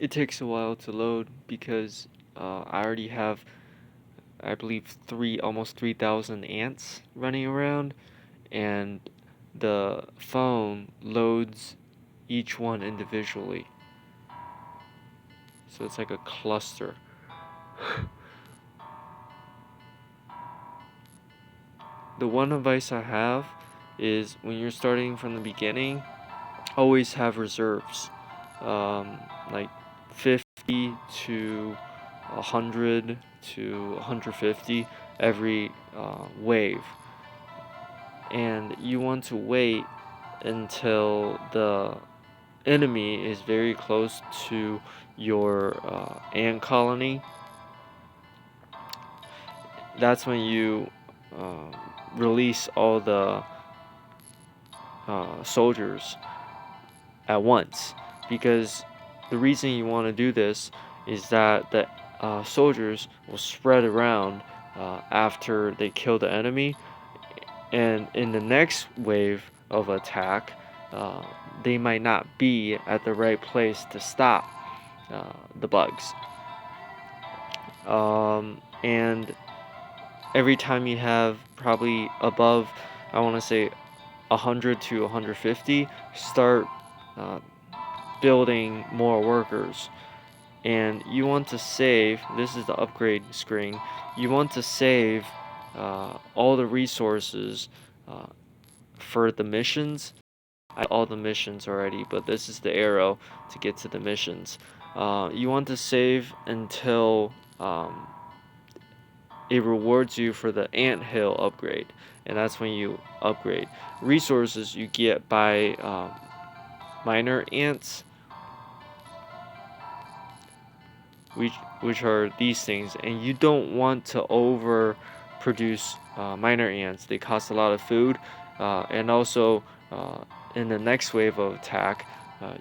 It takes a while to load because I already have, I believe, almost 3,000 ants running around, and the phone loads each one individually. So it's like a cluster. The one advice I have is when you're starting from the beginning, always have reserves, like 50 to 100 to 150 every wave. And you want to wait until the enemy is very close to your ant colony. That's when you uh, release all the soldiers at once, because the reason you want to do this is that the soldiers will spread around after they kill the enemy, and in the next wave of attack, uh, they might not be at the right place to stop the bugs. And every time you have probably above, I want to say 100 to 150, start uh, building more workers. And you want to save, this is the upgrade screen, you want to save all the resources uh, for the missions. I all the missions already, but this is the arrow to get to the missions. You want to save until it rewards you for the ant hill upgrade, and that's when you upgrade. Resources you get by miner ants, which are these things, and you don't want to over produce miner ants. They cost a lot of food, and also in the next wave of attack,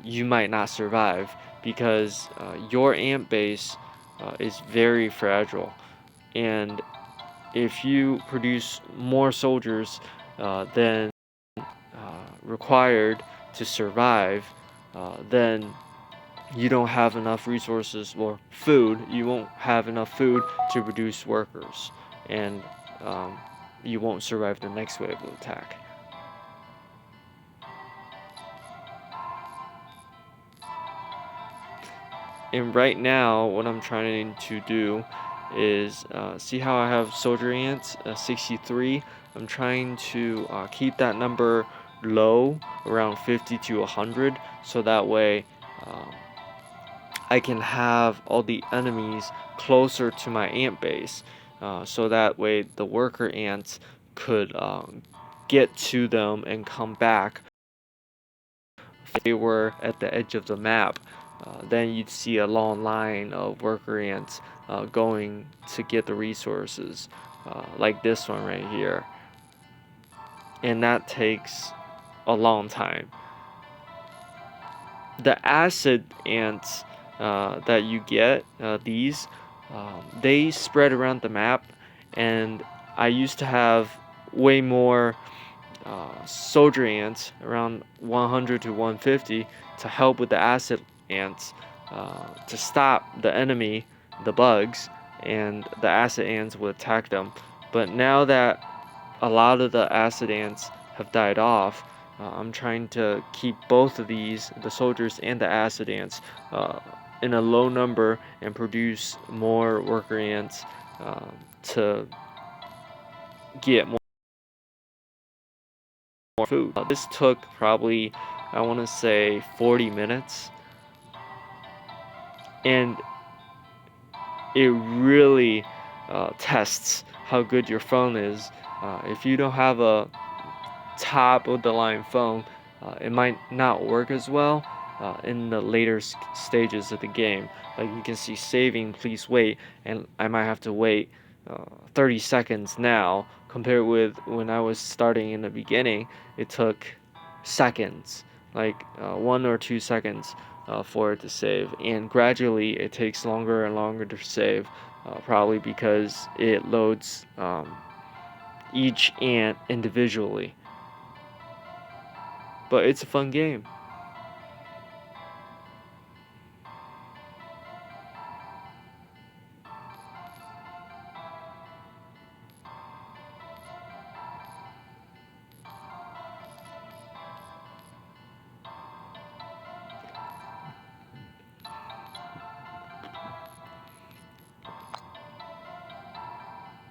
you might not survive because your ant base is very fragile, and if you produce more soldiers than required to survive, then you don't have enough resources or food. You won't have enough food to produce workers, and you won't survive the next wave of attack. And right now, what I'm trying to do is see how I have soldier ants 63. I'm trying to keep that number low, around 50 to 100, so that way I can have all the enemies closer to my ant base, so that way the worker ants could get to them and come back. If they were at the edge of the map, then you'd see a long line of worker ants going to get the resources, like this one right here. And that takes a long time. The acid ants that you get, they spread around the map, and I used to have way more soldier ants, around 100 to 150, to help with the acid ants, to stop the enemy, the bugs, and the acid ants would attack them. But now that a lot of the acid ants have died off, I'm trying to keep both of these, the soldiers and the acid ants, in a low number and produce more worker ants to get more food. This took probably, I want to say, 40 minutes, and it really tests how good your phone is. If you don't have a top of the line phone, it might not work as well in the later stages of the game. Like you can see saving, please wait, and I might have to wait 30 seconds now, compared with when I was starting in the beginning. It took seconds, like 1 or 2 seconds for it to save, and gradually it takes longer and longer to save, probably because it loads each ant individually. But it's a fun game.